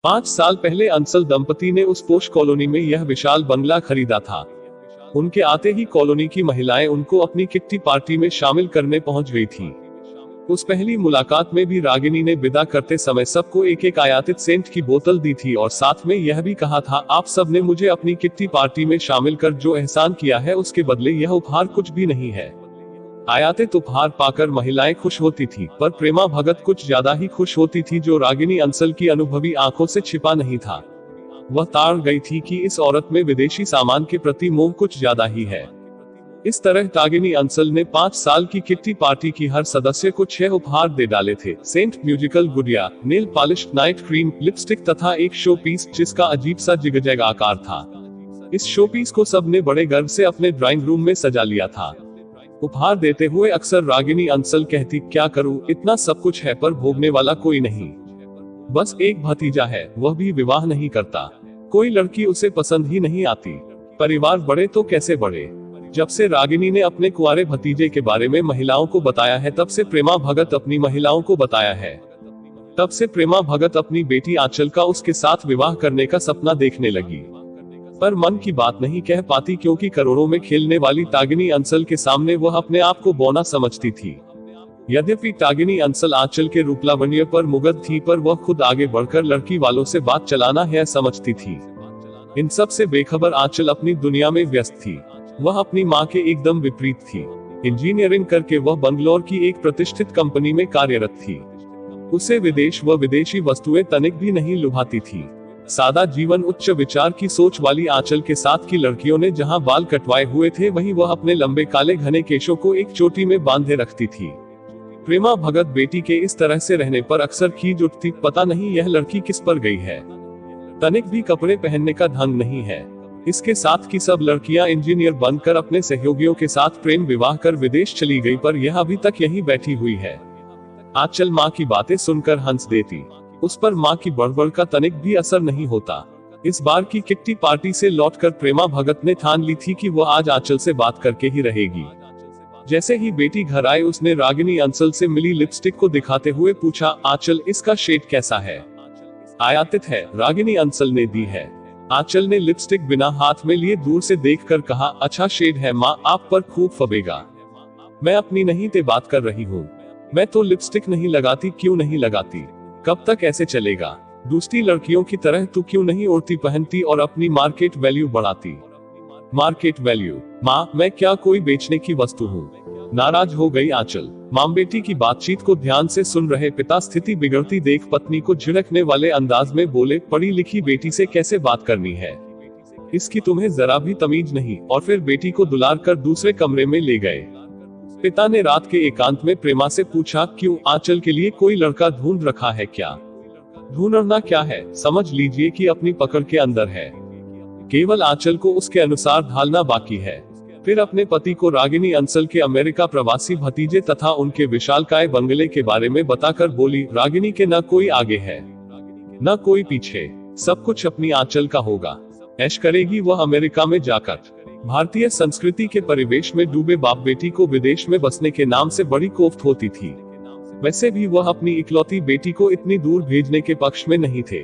5 साल पहले अंसल दंपति ने उस पोश कॉलोनी में यह विशाल बंगला खरीदा था। उनके आते ही कॉलोनी की महिलाएं उनको अपनी किट्टी पार्टी में शामिल करने पहुंच गई थीं। उस पहली मुलाकात में भी रागिनी ने विदा करते समय सबको एक एक आयातित सेंट की बोतल दी थी और साथ में यह भी कहा था, आप सब ने मुझे अपनी किट्टी पार्टी में शामिल कर जो एहसान किया है उसके बदले यह उपहार कुछ भी नहीं है। आयातित उपहार पाकर महिलाएं खुश होती थी, पर प्रेमा भगत कुछ ज्यादा ही खुश होती थी, जो रागिनी अंसल की अनुभवी आंखों से छिपा नहीं था। वह ताड़ गई थी कि इस औरत में विदेशी सामान के प्रति मोह कुछ ज्यादा ही है। इस तरह रागिनी अंसल ने 5 साल की किट्टी पार्टी की हर सदस्य को 6 उपहार दे डाले थे। सेंट, म्यूजिकल गुड़िया, nail polish, night cream, lipstick तथा एक शो पीस जिसका अजीब सा जिगजैग आकार था। इस शो पीस को सबने बड़े गर्व से अपने ड्राइंग रूम में सजा लिया था। उपहार देते हुए अक्सर रागिनी अंसल कहती, क्या करूं, इतना सब कुछ है पर भोगने वाला कोई नहीं। बस एक भतीजा है, वह भी विवाह नहीं करता। कोई लड़की उसे पसंद ही नहीं आती। परिवार बड़े तो कैसे बढ़े। जब से रागिनी ने अपने कुंवारे भतीजे के बारे में महिलाओं को बताया है, तब से प्रेमा भगत अपनी महिलाओं को बताया है। तब से प्रेमा भगत अपनी बेटी आंचल का उसके साथ विवाह करने का सपना देखने लगी, पर मन की बात नहीं कह पाती, क्योंकि करोड़ों में खेलने वाली रागिनी अंसल के सामने वह अपने आप को बौना समझती थी। यद्यपि रागिनी अंसल आंचल के रूपलावण्य पर मुग्ध थी, पर वह खुद आगे बढ़कर लड़की वालों से बात चलाना है समझती थी। इन सब से बेखबर आंचल अपनी दुनिया में व्यस्त थी। वह अपनी मां के एकदम विपरीत थी। इंजीनियरिंग करके वह बंगलौर की एक प्रतिष्ठित कंपनी में कार्यरत थी। उसे विदेश व विदेशी वस्तुएं तनिक भी नहीं लुभाती थी। सादा जीवन, उच्च विचार की सोच वाली आंचल के साथ की लड़कियों ने जहां बाल कटवाए हुए थे, वहीं वह अपने लंबे काले घने केशों को एक चोटी में बांधे रखती थी। प्रेमा भगत बेटी के इस तरह से रहने पर अक्सर खींच उठती, पता नहीं यह लड़की किस पर गई है। तनिक भी कपड़े पहनने का ढंग नहीं है। इसके साथ की सब लड़कियां इंजीनियर बनकर अपने सहयोगियों के साथ प्रेम विवाह कर विदेश चली गई, पर यह अभी तक यहीं बैठी हुई है। आंचल माँ की बातें सुनकर हंस देती। उस पर माँ की बड़बड़ का तनिक भी असर नहीं होता। इस बार की किट्टी पार्टी से लौटकर प्रेमा भगत ने ठान ली थी कि वह आज आंचल से बात करके ही रहेगी। जैसे ही बेटी घर आई, उसने रागिनी अंसल से मिली लिपस्टिक को दिखाते हुए पूछा, आंचल इसका शेड कैसा है? आयातित है, रागिनी अंसल ने दी है। आंचल ने लिपस्टिक बिना हाथ में लिए दूर से देखकर कहा, अच्छा शेड है माँ, आप पर खूब फबेगा। मैं अपनी नहीं ते बात कर रही हूँ। मैं तो लिपस्टिक नहीं लगाती। क्यों नहीं लगाती? कब तक ऐसे चलेगा? दूसरी लड़कियों की तरह तू क्यों नहीं ओढ़ती पहनती और अपनी मार्केट वैल्यू बढ़ाती? Market value? माँ, मैं क्या कोई बेचने की वस्तु हूँ? नाराज हो गई आंचल। मां बेटी की बातचीत को ध्यान से सुन रहे पिता स्थिति बिगड़ती देख पत्नी को झिड़कने वाले अंदाज में बोले, पढ़ी लिखी बेटी से कैसे बात करनी है? इसकी तुम्हें जरा भी तमीज नहीं। और फिर बेटी को दुलार कर दूसरे कमरे में ले गए। पिता ने रात के एकांत में प्रेमा से पूछा, क्यों, आंचल के लिए कोई लड़का ढूंढ रखा है क्या? ढूंढना क्या है, समझ लीजिए कि अपनी पकड़ के अंदर है। केवल आंचल को उसके अनुसार ढालना बाकी है। फिर अपने पति को रागिनी अंसल के अमेरिका प्रवासी भतीजे तथा उनके विशालकाय बंगले के बारे में बताकर बोली, रागिनी के न कोई आगे है न कोई पीछे, सब कुछ अपनी आंचल का होगा। ऐश करेगी वह अमेरिका में जाकर। भारतीय संस्कृति के परिवेश में डूबे बाप बेटी को विदेश में बसने के नाम से बड़ी कोफ्त होती थी। वैसे भी वह अपनी इकलौती बेटी को इतनी दूर भेजने के पक्ष में नहीं थे।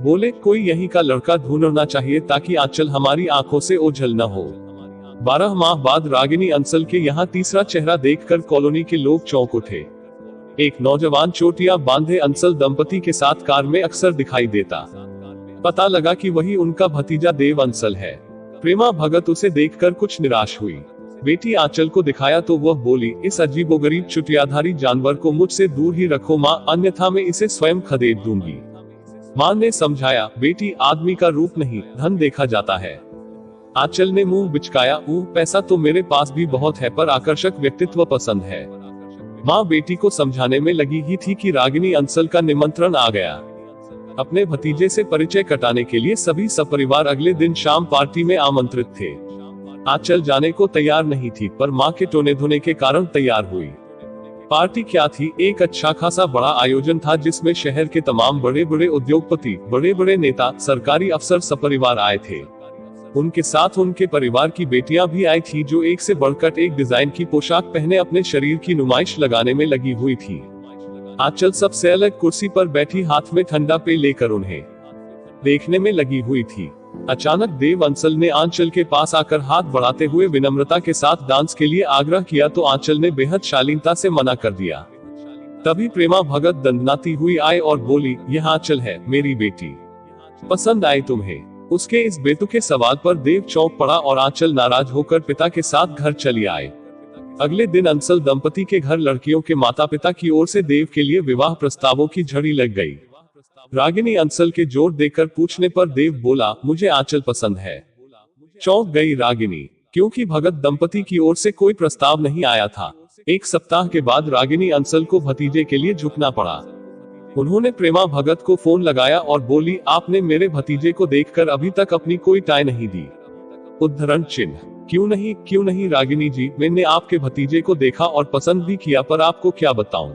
बोले, कोई यहीं का लड़का ढूंढना चाहिए ताकि आंचल हमारी आंखों से ओझल न हो। 12 माह बाद रागिनी अंसल के यहाँ तीसरा चेहरा देखकर कॉलोनी के लोग चौंक उठे। एक नौजवान चोटियां बांधे अंसल दंपति के साथ कार में अक्सर दिखाई देता। पता लगा कि वही उनका भतीजा देव अंसल है। प्रेमा भगत उसे देखकर कुछ निराश हुई। बेटी आंचल को दिखाया तो वह बोली, इस अजीबोगरीब चुटियाधारी जानवर को मुझसे दूर ही रखो माँ, अन्यथा मैं इसे स्वयं खदेड़ दूंगी। माँ ने समझाया, बेटी, आदमी का रूप नहीं धन देखा जाता है। आंचल ने मुंह बिचकाया, पैसा तो मेरे पास भी बहुत है, पर आकर्षक व्यक्तित्व पसंद है। माँ बेटी को समझाने में लगी ही थी कि रागिनी अंसल का निमंत्रण आ गया। अपने भतीजे से परिचय कटाने के लिए सभी सपरिवार अगले दिन शाम पार्टी में आमंत्रित थे। आंचल जाने को तैयार नहीं थी, पर माँ के टोने धोने के कारण तैयार हुई। पार्टी क्या थी, एक अच्छा खासा बड़ा आयोजन था जिसमें शहर के तमाम बड़े बड़े उद्योगपति, बड़े बड़े नेता, सरकारी अफसर सपरिवार आए थे। उनके साथ उनके परिवार की बेटियां भी आई थी, जो एक से बढ़कर एक डिजाइन की पोशाक पहने अपने शरीर की नुमाइश लगाने में लगी हुई थी। आंचल सबसे अलग कुर्सी पर बैठी हाथ में ठंडा पेय लेकर उन्हें देखने में लगी हुई थी। अचानक देव अंसल ने आंचल के पास आकर हाथ बढ़ाते हुए विनम्रता के साथ डांस के लिए आग्रह किया तो आंचल ने बेहद शालीनता से मना कर दिया। तभी प्रेमा भगत दंडनाती हुई आई और बोली, यह आंचल है, मेरी बेटी। पसंद आई तुम्हें? उसके इस बेतुके सवाल पर देव चौंक पड़ा और आंचल नाराज होकर पिता के साथ घर चली आए। अगले दिन अंसल दंपति के घर लड़कियों के माता पिता की ओर से देव के लिए विवाह प्रस्तावों की झड़ी लग गई। रागिनी अंसल के जोर देकर पूछने पर देव बोला, मुझे आंचल पसंद है। चौंक गई रागिनी, क्योंकि भगत दंपति की ओर से कोई प्रस्ताव नहीं आया था। एक सप्ताह के बाद रागिनी अंसल को भतीजे के लिए झुकना पड़ा। उन्होंने प्रेमा भगत को फोन लगाया और बोली, आपने मेरे भतीजे को देखकर अभी तक अपनी कोई टाई नहीं दी। उद्धरण चिन्ह। क्यों नहीं रागिनी जी, मैंने आपके भतीजे को देखा और पसंद भी किया, पर आपको क्या बताऊं।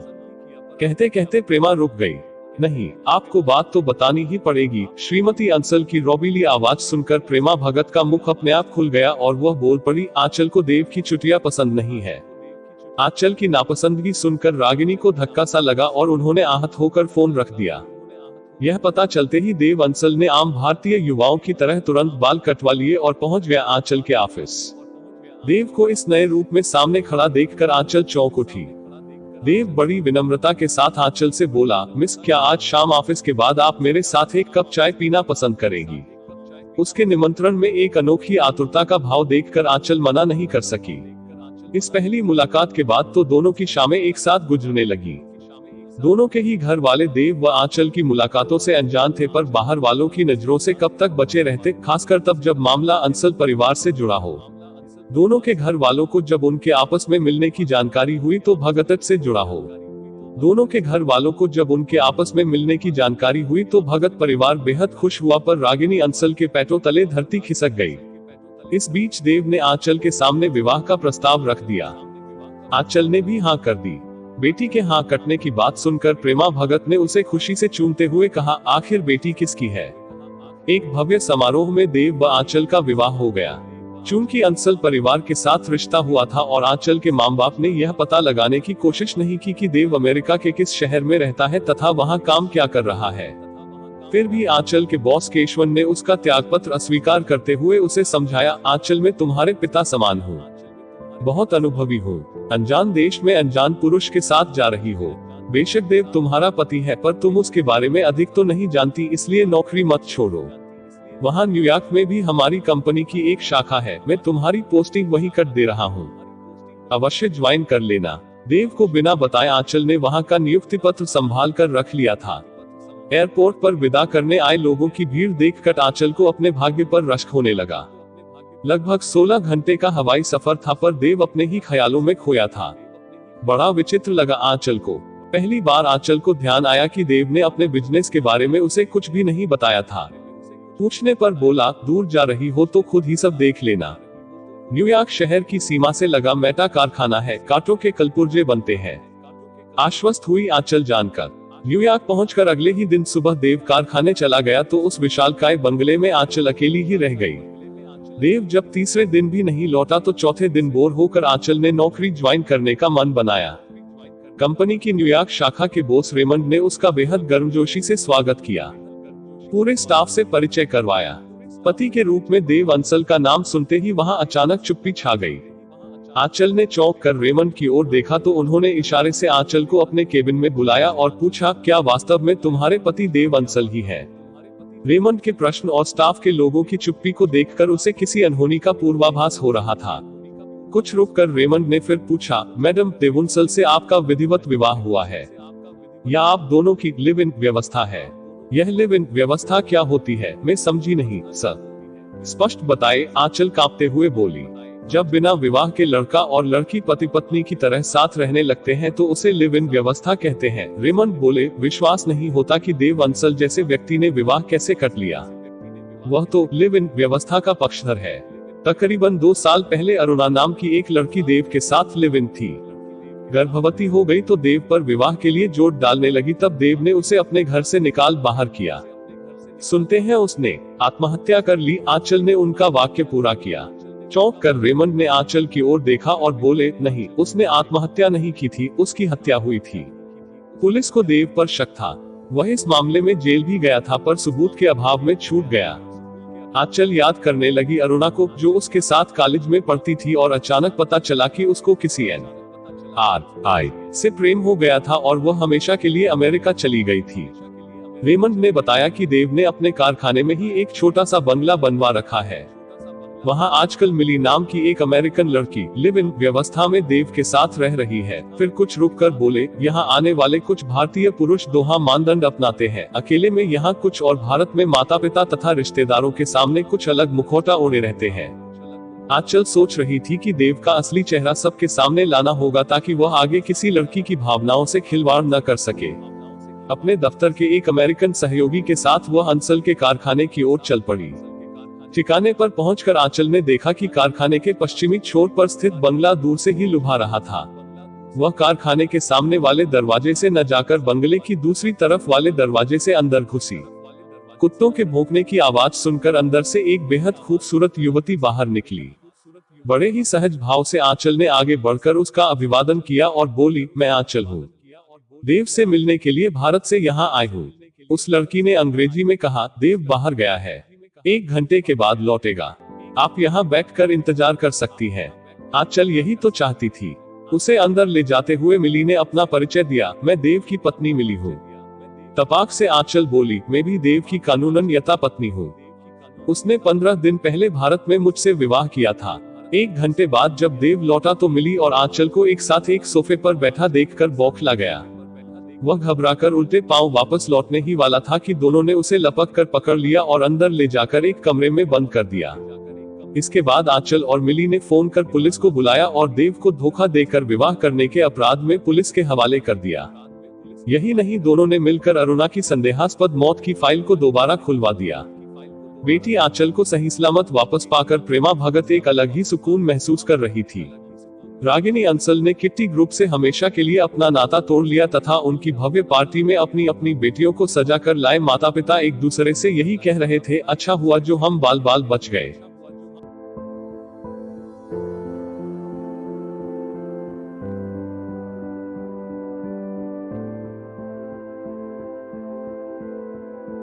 कहते कहते प्रेमा रुक गई। नहीं, आपको बात तो बतानी ही पड़ेगी। श्रीमती अंसल की रौबीली आवाज सुनकर प्रेमा भगत का मुख अपने आप खुल गया और वह बोल पड़ी, आंचल को देव की चुटिया पसंद नहीं है। आंचल की नापसंदगी सुनकर रागिनी को धक्का सा लगा और उन्होंने आहत होकर फोन रख दिया। यह पता चलते ही देव अंसल ने आम भारतीय युवाओं की तरह तुरंत बाल कटवा लिए और पहुंच गया आंचल के ऑफिस। देव को इस नए रूप में सामने खड़ा देखकर आंचल चौंक उठी। देव बड़ी विनम्रता के साथ आंचल से बोला, मिस, क्या आज शाम ऑफिस के बाद आप मेरे साथ एक कप चाय पीना पसंद करेगी? उसके निमंत्रण में एक अनोखी आतुरता का भाव देखकर आंचल मना नहीं कर सकी। इस पहली मुलाकात के बाद तो दोनों की शामें एक साथ गुजरने लगी। दोनों के ही घर वाले देव व आंचल की मुलाकातों से अनजान थे, पर बाहर वालों की नजरों से कब तक बचे रहते, खासकर तब जब मामला अंसल परिवार से जुड़ा हो। दोनों के घर वालों को जब उनके आपस में मिलने की जानकारी हुई तो भगत से जुड़ा हो। दोनों के घर वालों को जब उनके आपस में मिलने की जानकारी हुई तो भगत परिवार बेहद खुश हुआ, पर रागिनी अंसल के पैरों तले धरती खिसक गई। इस बीच देव ने आंचल के सामने विवाह का प्रस्ताव रख दिया। आंचल ने भी हाँ कर दी। बेटी के हाँ कटने की बात सुनकर प्रेमा भगत ने उसे खुशी से चूमते हुए कहा, आखिर बेटी किसकी है। एक भव्य समारोह में देव व आंचल का विवाह हो गया। चूंकि अंसल परिवार के साथ रिश्ता हुआ था और आंचल के माँ बाप ने यह पता लगाने की कोशिश नहीं की कि देव अमेरिका के किस शहर में रहता है तथा वहाँ काम क्या कर रहा है, फिर भी आंचल के बॉस केशवन ने उसका त्यागपत्र अस्वीकार करते हुए उसे समझाया, आंचल में तुम्हारे पिता समान हूँ, बहुत अनुभवी हूँ, अनजान देश में अनजान पुरुष के साथ जा रही हो। बेशक देव तुम्हारा पति है, पर तुम उसके बारे में अधिक तो नहीं जानती, इसलिए नौकरी मत छोड़ो। वहाँ न्यूयॉर्क में भी हमारी कंपनी की एक शाखा है, मैं तुम्हारी पोस्टिंग वहीं कर दे रहा हूँ, अवश्य ज्वाइन कर लेना। देव को बिना बताए आंचल ने वहाँ का नियुक्ति पत्र संभाल कर रख लिया था। एयरपोर्ट पर विदा करने आए लोगों की भीड़ देखकर आंचल को अपने भाग्य पर रश्क होने लगा। लगभग 16 घंटे का हवाई सफर था, पर देव अपने ही ख्यालों में खोया था। बड़ा विचित्र लगा आंचल को। पहली बार आंचल को ध्यान आया कि देव ने अपने बिजनेस के बारे में उसे कुछ भी नहीं बताया था। पूछने पर बोला, दूर जा रही हो तो खुद ही सब देख लेना। न्यूयॉर्क शहर की सीमा से लगा मेटा कारखाना है, कांटों के कलपुर्जे बनते हैं। आश्वस्त हुई आंचल जानकर। न्यूयॉर्क पहुंचकर अगले ही दिन सुबह देव कारखाने चला गया तो उस विशालकाय बंगले में आंचल अकेली ही रह गई। देव जब तीसरे दिन भी नहीं लौटा तो चौथे दिन बोर होकर आंचल ने नौकरी ज्वाइन करने का मन बनाया। कंपनी की न्यूयॉर्क शाखा के बॉस रेमंड ने उसका बेहद गर्मजोशी से स्वागत किया, पूरे स्टाफ से परिचय करवाया। पति के रूप में देव अंसल का नाम सुनते ही वहां अचानक चुप्पी छा गई। आंचल ने चौंक कर रेमंड की ओर देखा तो उन्होंने इशारे से आंचल को अपने केबिन में बुलाया और पूछा, क्या वास्तव में तुम्हारे पति देव अंसल ही है? रेमंड के प्रश्न और स्टाफ के लोगों की चुप्पी को देखकर उसे किसी अनहोनी का पूर्वाभास हो रहा था। कुछ रुककर रेमंड ने फिर पूछा, मैडम देवुंसल से आपका विधिवत विवाह हुआ है या आप दोनों की लिव इन व्यवस्था है? यह लिव इन व्यवस्था क्या होती है, मैं समझी नहीं सर। स्पष्ट बताए, आंचल कांपते हुए बोली। जब बिना विवाह के लड़का और लड़की पति पत्नी की तरह साथ रहने लगते हैं तो उसे लिव इन व्यवस्था कहते हैं। रेमंड बोले, विश्वास नहीं होता कि देव अंसल जैसे व्यक्ति ने विवाह कैसे कर लिया। वह तो लिव इन व्यवस्था का पक्षधर है। तकरीबन 2 साल पहले अरुणा नाम की एक लड़की देव के साथ लिव इन थी। गर्भवती हो गई तो देव पर विवाह के लिए जोर डालने लगी, तब देव ने उसे अपने घर से निकाल बाहर किया। सुनते हैं उसने आत्महत्या कर ली। आंचल ने उनका वाक्य पूरा किया। चौंक कर रेमंड ने आंचल की ओर देखा और बोले, नहीं, उसने आत्महत्या नहीं की थी, उसकी हत्या हुई थी। पुलिस को देव पर शक था। वह इस मामले में जेल भी गया था पर सबूत के अभाव में छूट गया। आंचल याद करने लगी अरुणा को, जो उसके साथ कॉलेज में पढ़ती थी, और अचानक पता चला कि उसको किसी NRI से प्रेम हो गया था और वह हमेशा के लिए अमेरिका चली गई थी। रेमंड ने बताया कि देव ने अपने कारखाने में ही एक छोटा सा बंगला बनवा रखा है। वहां आजकल मिली नाम की एक अमेरिकन लड़की लिव इन व्यवस्था में देव के साथ रह रही है। फिर कुछ रुककर बोले, यहाँ आने वाले कुछ भारतीय पुरुष दोहा मानदंड अपनाते हैं। अकेले में यहाँ कुछ और भारत में माता पिता तथा रिश्तेदारों के सामने कुछ अलग मुखौटा ओढ़े रहते हैं। आंचल सोच रही थी कि देव का असली चेहरा सबके सामने लाना होगा ताकि वह आगे किसी लड़की की भावनाओं से खिलवाड़ न कर सके। अपने दफ्तर के एक अमेरिकन सहयोगी के साथ वह अंसल के कारखाने की ओर चल पड़ी। ठिकाने पर पहुंचकर आंचल ने देखा कि कारखाने के पश्चिमी छोर पर स्थित बंगला दूर से ही लुभा रहा था। वह कारखाने के सामने वाले दरवाजे से न जाकर बंगले की दूसरी तरफ वाले दरवाजे से अंदर घुसी। कुत्तों के भौंकने की आवाज सुनकर अंदर से एक बेहद खूबसूरत युवती बाहर निकली। बड़े ही सहज भाव से आंचल ने आगे बढ़कर उसका अभिवादन किया और बोली, मैं आंचल हूँ, देव से मिलने के लिए भारत से यहाँ आई हूँ। उस लड़की ने अंग्रेजी में कहा, देव बाहर गया है, 1 घंटे के बाद लौटेगा, आप यहाँ बैठकर इंतजार कर सकती हैं। आंचल यही तो चाहती थी। उसे अंदर ले जाते हुए मिली ने अपना परिचय दिया, मैं देव की पत्नी मिली हूँ। तपाक से आंचल बोली, मैं भी देव की कानूनन यथा पत्नी हूँ। उसने 15 दिन पहले भारत में मुझसे विवाह किया था। 1 घंटे बाद जब देव लौटा तो मिली और आंचल को एक साथ एक सोफे पर बैठा देखकर बौखला गया। वह घबराकर उल्टे पांव वापस लौटने ही वाला था कि दोनों ने उसे लपक कर पकड़ लिया और अंदर ले जाकर एक कमरे में बंद कर दिया। इसके बाद आंचल और मिली ने फोन कर पुलिस को बुलाया और देव को धोखा देकर विवाह करने के अपराध में पुलिस के हवाले कर दिया। यही नहीं, दोनों ने मिलकर अरुणा की संदेहास्पद मौत की फाइल को दोबारा खुलवा दिया। बेटी आंचल को सही सलामत वापस पाकर प्रेमा भगत एक अलग ही सुकून महसूस कर रही थी। रागिनी अंसल ने किट्टी ग्रुप से हमेशा के लिए अपना नाता तोड़ लिया तथा उनकी भव्य पार्टी में अपनी अपनी बेटियों को सजा कर लाए माता पिता एक दूसरे से यही कह रहे थे, अच्छा हुआ जो हम बाल बाल बच गए।